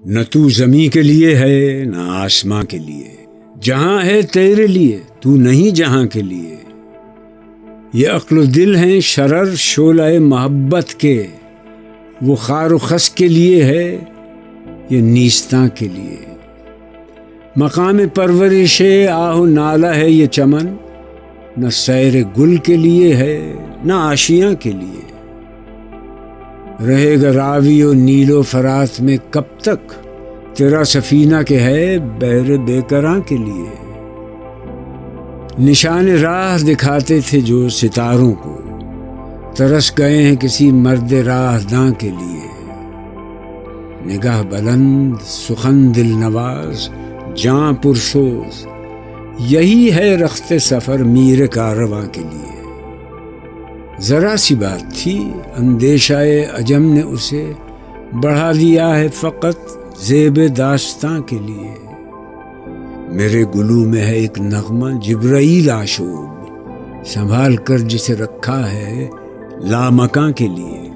نہ تو زمین کے لیے ہے نہ آسماں کے لیے، جہاں ہے تیرے لیے تو نہیں جہاں کے لیے۔ یہ عقل و دل ہیں شرر شعلہ محبت کے، وہ خار و خس کے لیے ہے یہ نیستاں کے لیے۔ مقام پرورش آہ و نالہ ہے یہ چمن، نہ سیر گل کے لیے ہے نہ آشیاں کے لیے۔ رہے گا راوی و نیل و فرات میں کب تک، تیرا سفینہ کے ہے بحر بے کراں کے لیے۔ نشان راہ دکھاتے تھے جو ستاروں کو، ترس گئے ہیں کسی مرد راہ داں کے لیے۔ نگاہ بلند سخن دل نواز جاں پرسوز، یہی ہے رخت سفر میر کارواں کے لیے۔ ذرا سی بات تھی اندیشہ عجم نے اسے بڑھا دیا ہے فقط زیب داستاں کے لیے۔ میرے گلو میں ہے ایک نغمہ جبرائیل آشوب، سنبھال کر جسے رکھا ہے لامکاں کے لیے۔